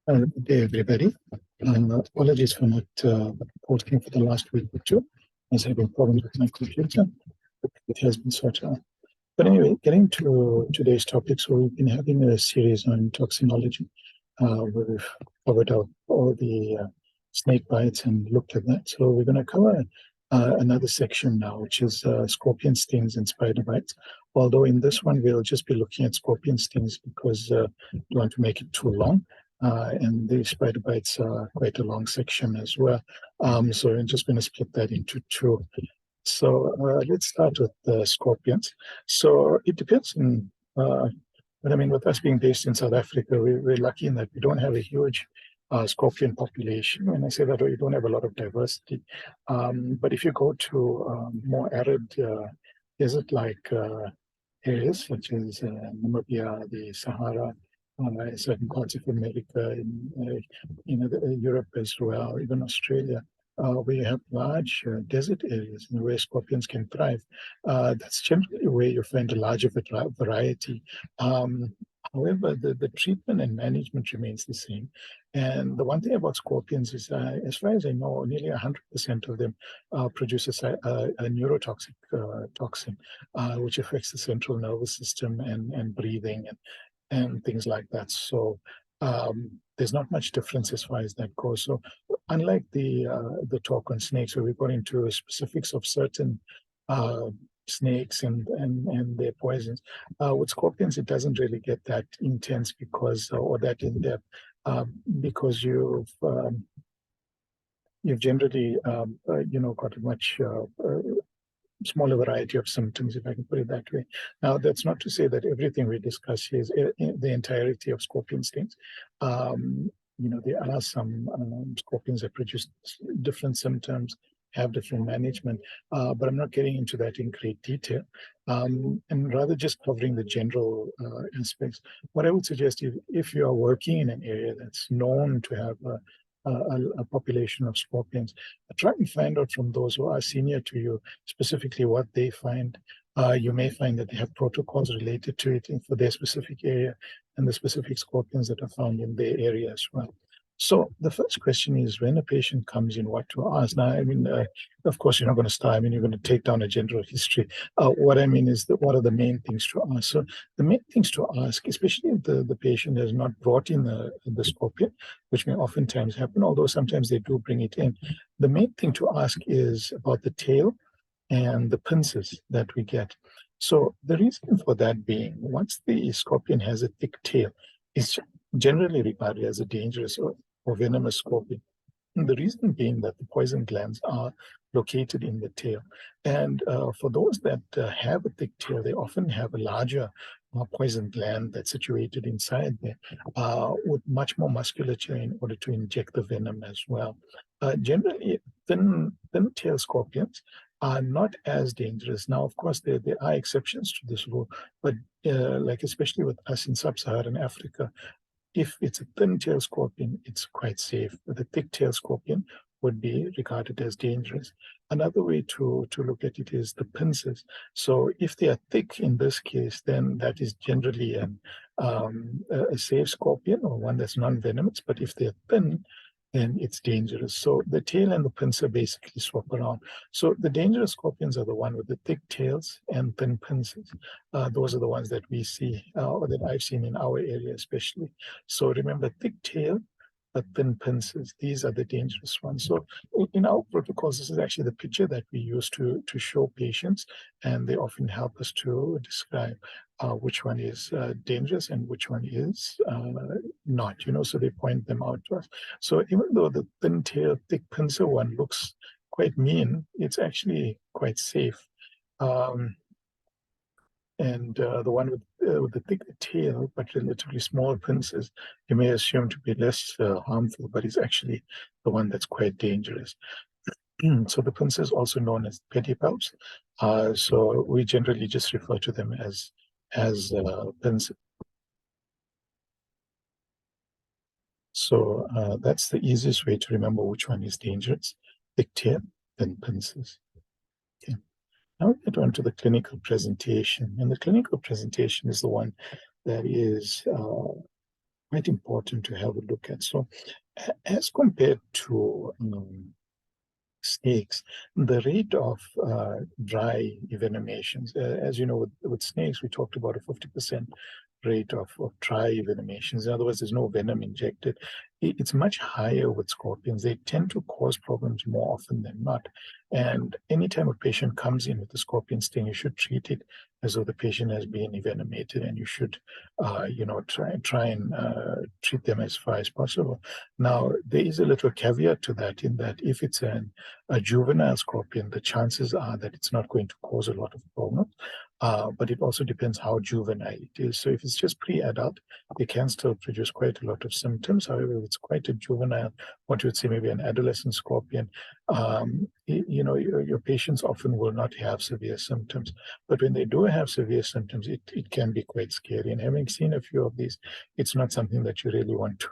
Good day, everybody. Apologies for not posting for the last week or two. I was having problems with my computer. It has been sorted out. But anyway, getting to today's topic. So we've been having a series on toxinology, where we've covered out all the snake bites and looked at that. So we're going to cover another section now, which is scorpion stings and spider bites. Although in this one, we'll just be looking at scorpion stings because we want to make it too long. And the spider bites are quite a long section as well. So I'm just going to split that into two. So let's start with the scorpions. So it depends on, but I mean, with us being based in South Africa, we're lucky in that we don't have a huge scorpion population. When I say that, we don't have a lot of diversity. But if you go to more arid desert-like areas, such as Namibia, the Sahara, certain parts of America, in Europe as well, even Australia, where you have large desert areas where scorpions can thrive. That's generally where you find a larger variety. However, the treatment and management remains the same. And the one thing about scorpions is, as far as I know, nearly 100% of them produce a neurotoxic toxin, which affects the central nervous system and breathing and things like that. So there's not much difference as far as that goes. So unlike the talk on snakes, where we got into specifics of certain snakes and their poisons, with scorpions it doesn't really get that intense because or that in depth because you've generally got a much smaller variety of symptoms, if I can put it that way. Now, that's not to say that everything we discuss here is the entirety of scorpion stings. There are some scorpions that produce different symptoms, have different management, but I'm not getting into that in great detail. And rather just covering the general aspects. What I would suggest, if you are working in an area that's known to have a population of scorpions, try and find out from those who are senior to you specifically what they find. You may find that they have protocols related to it for their specific area and the specific scorpions that are found in their area as well. So the first question is, when a patient comes in, what to ask? Now, I mean, of course, you're not going to start. I mean, you're going to take down a general history. What I mean is, what are the main things to ask? So the main things to ask, especially if the patient has not brought in the scorpion, which may oftentimes happen, although sometimes they do bring it in. The main thing to ask is about the tail and the pincers that we get. So the reason for that being, once the scorpion has a thick tail, it's generally regarded as a dangerous or venomous scorpion. And the reason being that the poison glands are located in the tail. And for those that have a thick tail, they often have a larger poison gland that's situated inside there with much more musculature in order to inject the venom as well. Generally, thin tail scorpions are not as dangerous. Now, of course, there are exceptions to this rule, but like especially with us in sub-Saharan Africa, if it's a thin-tailed scorpion, it's quite safe. But the thick-tailed scorpion would be regarded as dangerous. Another way to look at it is the pincers. So if they are thick in this case, then that is generally a safe scorpion or one that's non-venomous. But if they're thin, then it's dangerous. So the tail and the pincer basically swap around. So the dangerous scorpions are the one with the thick tails and thin pincers. Those are the ones that we see, or that I've seen in our area especially. So remember, thick tail, but thin pincers. These are the dangerous ones. So in our protocols, this is actually the picture that we use to show patients, and they often help us to describe which one is dangerous and which one is not, so they point them out to us. So even though the thin tail, thick pincer one looks quite mean, it's actually quite safe. And the one with the thick tail but relatively small pincers, you may assume to be less harmful, but it's actually the one that's quite dangerous. So the pincers, also known as pedipalps. So we generally just refer to them as pincers. So that's the easiest way to remember which one is dangerous: thick tail, thin pincers. Okay. Now we get on to the clinical presentation. And the clinical presentation is the one that is quite important to have a look at. So as compared to snakes, the rate of dry envenomations, as you know, with snakes, we talked about a 50% rate of dry envenomations. In other words, there's no venom injected. It's much higher with scorpions. They tend to cause problems more often than not. And anytime a patient comes in with a scorpion sting, you should treat it as though the patient has been envenomated, and you should, try and treat them as far as possible. Now, there is a little caveat to that, in that if it's a juvenile scorpion, the chances are that it's not going to cause a lot of problems. But it also depends how juvenile it is. So if it's just pre-adult, they can still produce quite a lot of symptoms. However, if it's quite a juvenile, what you would say maybe an adolescent scorpion, your patients often will not have severe symptoms. But when they do have severe symptoms, it can be quite scary. And having seen a few of these, it's not something that you really want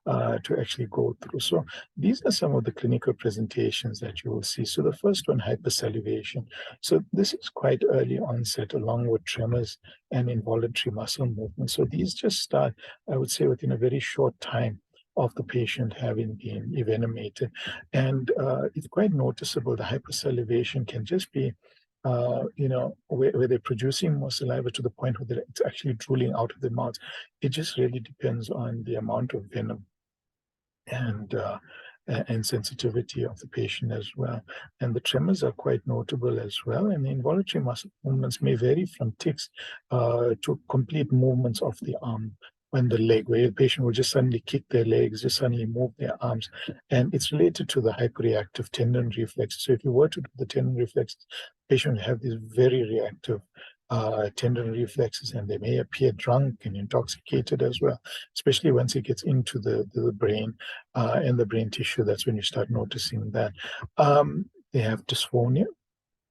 to actually go through. So these are some of the clinical presentations that you will see. So the first one, hypersalivation. So this is quite early onset, along with tremors and involuntary muscle movement. So these just start, I would say, within a very short time of the patient having been envenomated. And it's quite noticeable. The hypersalivation can just be where they're producing more saliva to the point where it's actually drooling out of the mouth. It just really depends on the amount of venom and sensitivity of the patient as well. And the tremors are quite notable as well. And the involuntary muscle movements may vary from tics to complete movements of the arm and the leg, where the patient will just suddenly kick their legs, just suddenly move their arms. And it's related to the hyperreactive tendon reflexes. So if you were to do the tendon reflexes, the patient will have these very reactive tendon reflexes, and they may appear drunk and intoxicated as well, especially once it gets into the brain and the brain tissue. That's when you start noticing that. They have dysphonia,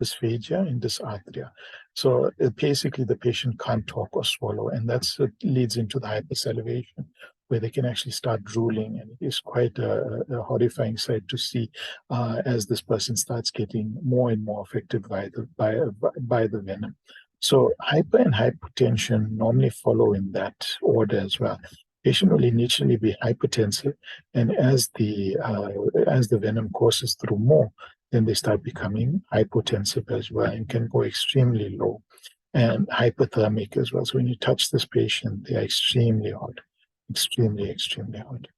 dysphagia, and dysarthria. So basically, the patient can't talk or swallow, and that leads into the hypersalivation, where they can actually start drooling, and it is quite a horrifying sight to see as this person starts getting more and more affected by the venom. So hyper and hypotension normally follow in that order as well. Patient will initially be hypertensive, and as the venom courses through more, then they start becoming hypotensive as well and can go extremely low, and hypothermic as well. So when you touch this patient, they are extremely hot, extremely, extremely hot.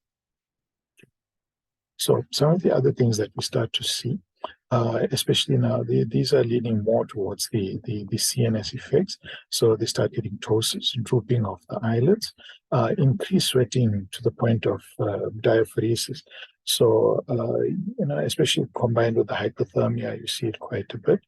So some of the other things that we start to see, especially now, these are leaning more towards the CNS effects. So they start getting ptosis, drooping of the eyelids, increased sweating to the point of diaphoresis. So, especially combined with the hypothermia, you see it quite a bit.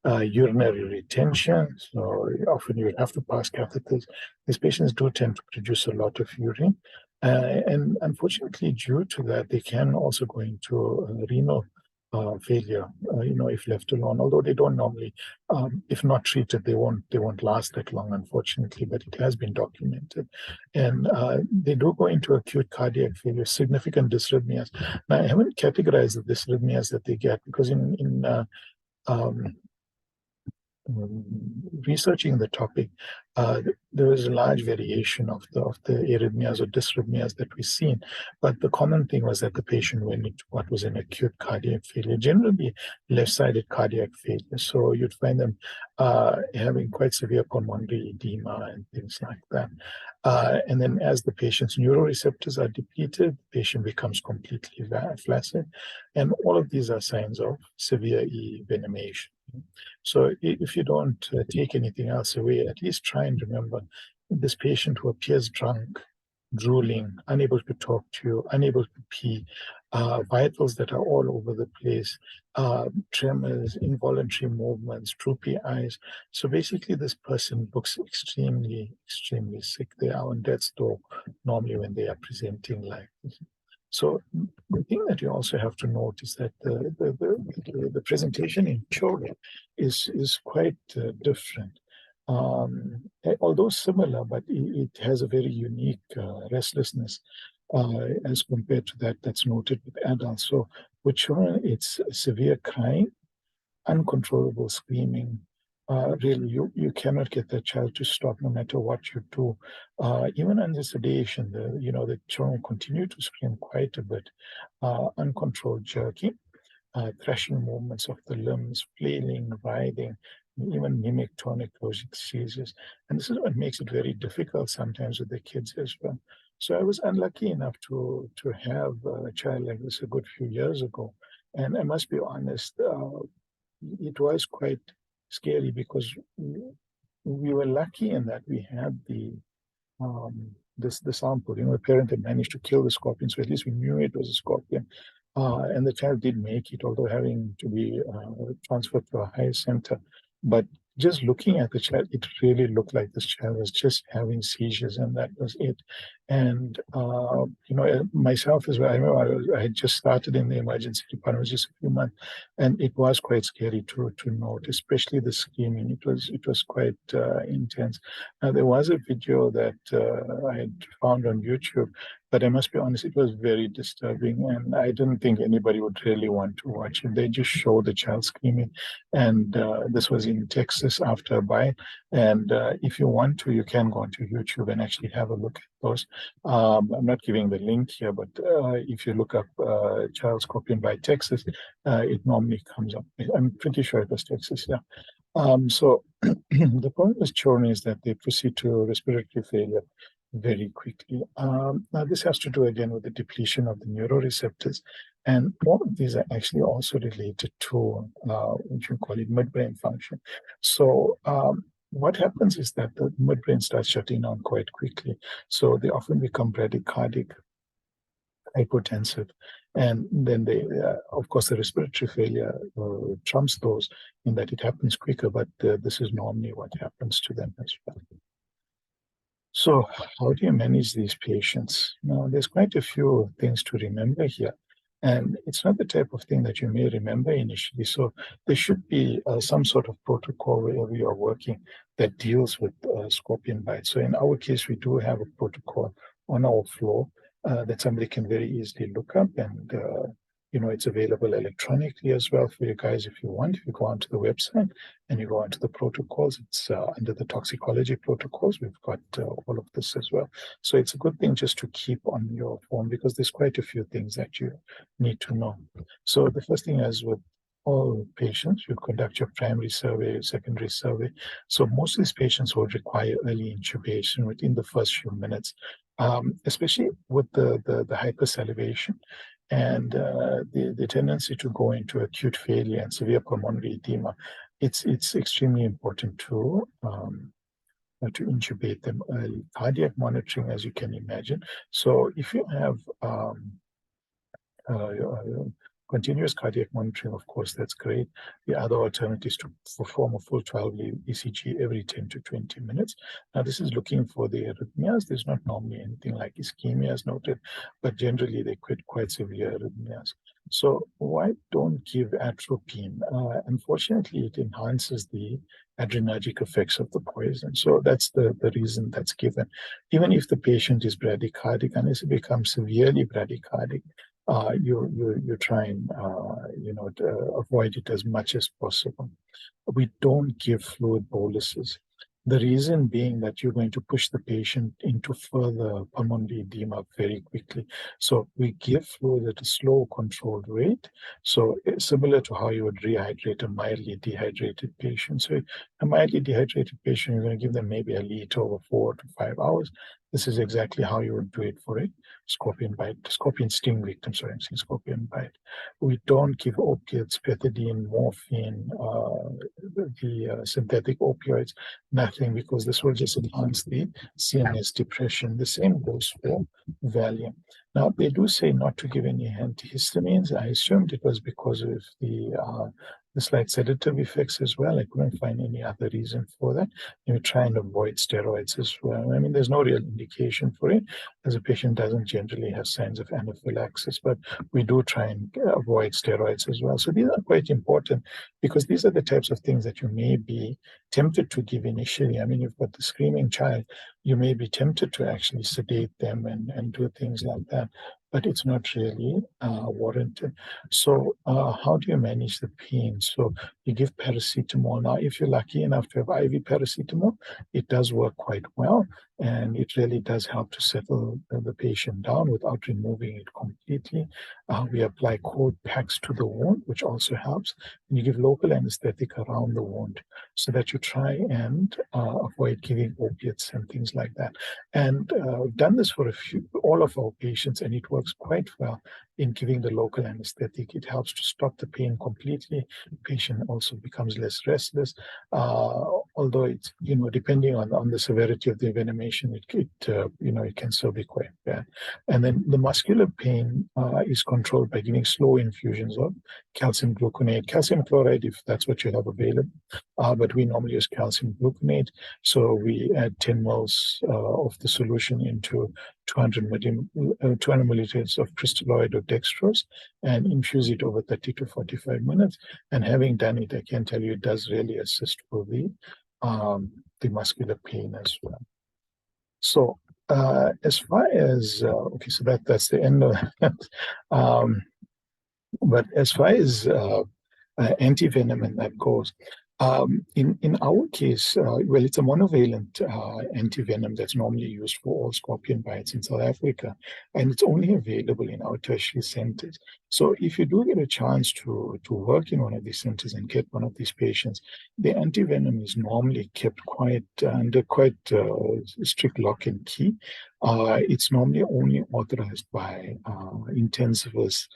Urinary retention, so often you would have to pass catheters. These patients do tend to produce a lot of urine. And unfortunately, due to that, they can also go into renal failure, if left alone. Although they don't normally, if not treated, they won't last that long, unfortunately. But it has been documented, and they do go into acute cardiac failure, significant dysrhythmias. Now, I haven't categorized the dysrhythmias that they get, because in researching the topic, there is a large variation of the arrhythmias or dysrhythmias that we've seen. But the common thing was that the patient went into what was an acute cardiac failure, generally left-sided cardiac failure. So you'd find them having quite severe pulmonary edema and things like that. And then as the patient's neuroreceptors are depleted, the patient becomes completely flaccid. And all of these are signs of severe envenomation. So if you don't take anything else away, at least try and remember this patient who appears drunk, drooling, unable to talk to you, unable to pee, vitals that are all over the place, tremors, involuntary movements, droopy eyes. So basically, this person looks extremely, extremely sick. They are on death's door normally when they are presenting like this. So the thing that you also have to note is that the presentation in children is quite different. Although similar, but it has a very unique restlessness as compared to that's noted with adults. So with children, it's severe crying, uncontrollable screaming, really, you cannot get the child to stop no matter what you do. Even under sedation, the children will continue to scream quite a bit. Uncontrolled jerking, thrashing movements of the limbs, flailing, writhing, even mimic tonic-closing seizures. And this is what makes it very difficult sometimes with the kids as well. So I was unlucky enough to have a child like this a good few years ago. And I must be honest, it was quite scary because we were lucky in that we had the sample. The parent had managed to kill the scorpion, so at least we knew it was a scorpion. And the child did make it, although having to be transferred to a higher center. But just looking at the child, it really looked like this child was just having seizures, and that was it. And myself as well, I remember I had just started in the emergency department, it was just a few months, and it was quite scary to note, especially the screaming. It was quite intense. Now there was a video that I had found on YouTube, but I must be honest, it was very disturbing, and I didn't think anybody would really want to watch it. They just showed the child screaming, and this was in Texas after a bite. And if you want to, you can go onto YouTube and actually have a look at those. I'm not giving the link here, but if you look up child scorpion bite Texas, it normally comes up. I'm pretty sure it was Texas, yeah. So the problem with children is that they proceed to respiratory failure very quickly. Now, this has to do again with the depletion of the neuroreceptors, and all of these are actually also related to what you call it midbrain function. So, what happens is that the midbrain starts shutting down quite quickly. So they often become bradycardic, hypotensive, and then of course, the respiratory failure trumps those in that it happens quicker, but this is normally what happens to them as well. So how do you manage these patients? Now, there's quite a few things to remember here. And it's not the type of thing that you may remember initially. So there should be some sort of protocol wherever you are working that deals with scorpion bites. So in our case, we do have a protocol on our floor that somebody can very easily look up, and it's available electronically as well for you guys if you want. If you go onto the website and you go onto the protocols, it's under the toxicology protocols. We've got all of this as well. So it's a good thing just to keep on your phone, because there's quite a few things that you need to know. So the first thing, as with all patients, you conduct your primary survey, your secondary survey. So most of these patients will require early intubation within the first few minutes, especially with the hypersalivation and the tendency to go into acute failure and severe pulmonary edema. It's extremely important to intubate them early. Cardiac monitoring, as you can imagine. So if you have continuous cardiac monitoring, of course, that's great. The other alternative is to perform a full 12-lead ECG every 10 to 20 minutes. Now, this is looking for the arrhythmias. There's not normally anything like ischemias noted, but generally they quite severe arrhythmias. So why don't give atropine? Unfortunately, it enhances the adrenergic effects of the poison. So that's the reason that's given. Even if the patient is bradycardic, unless it becomes severely bradycardic, you try and avoid it as much as possible. We don't give fluid boluses. The reason being that you're going to push the patient into further pulmonary edema very quickly. So we give fluid at a slow, controlled rate. So similar to how you would rehydrate a mildly dehydrated patient. So a mildly dehydrated patient, you're going to give them maybe a liter over 4 to 5 hours. This is exactly how you would do it for a scorpion bite, scorpion sting victim, sorry, I'm saying scorpion bite. We don't give opiates, pethidine, morphine, the synthetic opioids, nothing, because this will just enhance the CNS depression. The same goes for Valium. Now, they do say not to give any antihistamines. I assumed it was because of the slight sedative effects as well. I couldn't find any other reason for that. And we try and avoid steroids as well. I mean, there's no real indication for it, as a patient doesn't generally have signs of anaphylaxis, but we do try and avoid steroids as well. So these are quite important, because these are the types of things that you may be tempted to give initially. I mean, you've got the screaming child, you may be tempted to actually sedate them and do things like that. but it's not really warranted. So how do you manage the pain? So you give paracetamol. Now, if you're lucky enough to have IV paracetamol, it does work quite well, and it really does help to settle the patient down without removing it completely. We apply cold packs to the wound, which also helps. And you give local anesthetic around the wound so that you try and avoid giving opiates and things like that. And we've done this for all of our patients, and it works quite well in giving the local anesthetic. It helps to stop the pain completely. The patient also becomes less restless. Although it's, depending on the severity of the envenomation, it can still be quite bad. And then the muscular pain is controlled by giving slow infusions of calcium gluconate, calcium chloride, if that's what you have available. But we normally use calcium gluconate. So we add 10 mils of the solution into 200 milliliters of crystalloid or dextrose and infuse it over 30 to 45 minutes. And having done it, I can tell you it does really assist for the muscular pain as well. So as far as, so that's the end of that. But as far as antivenom and that goes, in our case, it's a monovalent antivenom that's normally used for all scorpion bites in South Africa, and it's only available in our tertiary centers. So if you do get a chance to work in one of these centers and get one of these patients, the antivenom is normally kept under quite strict lock and key. It's normally only authorized by intensivists,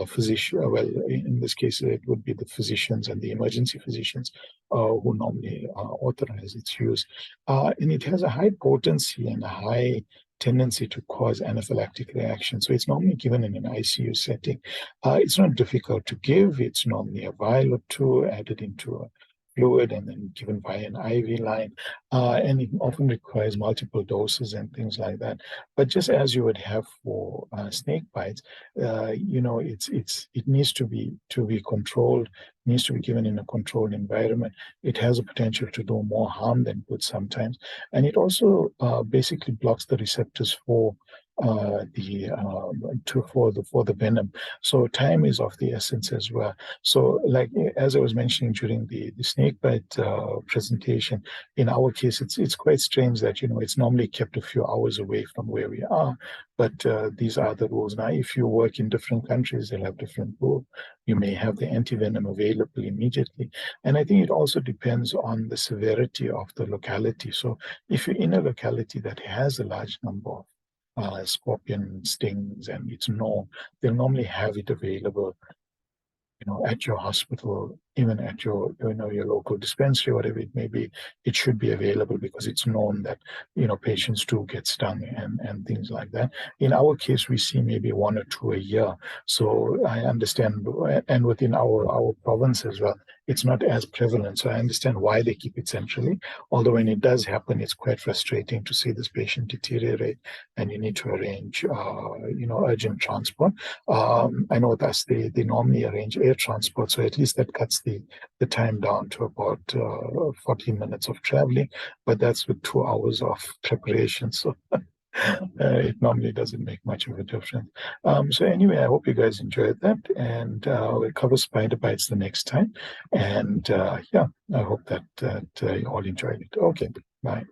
physician, well, in this case, it would be the physicians and the emergency physicians who normally authorize its use. And it has a high potency and a high tendency to cause anaphylactic reaction. So it's normally given in an ICU setting. It's not difficult to give. It's normally a vial or two added into a fluid and then given by an IV line. And it often requires multiple doses and things like that. But just as you would have for snake bites, it needs to be controlled, needs to be given in a controlled environment. It has a potential to do more harm than good sometimes. And it also basically blocks the receptors for the venom. So time is of the essence as well. So like as I was mentioning during the snake bite presentation, in our case it's quite strange that it's normally kept a few hours away from where we are, but these are the rules. Now if you work in different countries, they'll have different rules. You may have the antivenom available immediately, and I think it also depends on the severity of the locality. So if you're in a locality that has a large number of scorpion stings and it's known, they'll normally have it available, at your hospital, even at your local dispensary, whatever it may be. It should be available because it's known that patients do get stung and things like that. In our case, we see maybe 1 or 2 a year. So I understand, and within our province as well, it's not as prevalent. So I understand why they keep it centrally. Although when it does happen, it's quite frustrating to see this patient deteriorate, and you need to arrange, urgent transport. I know that's they normally arrange air transport, so at least that cuts the time down to about 14 minutes of traveling. But that's with 2 hours of preparation. So it normally doesn't make much of a difference. So anyway, I hope you guys enjoyed that, and we'll cover spider bites the next time. And I hope that you all enjoyed it. Okay, bye.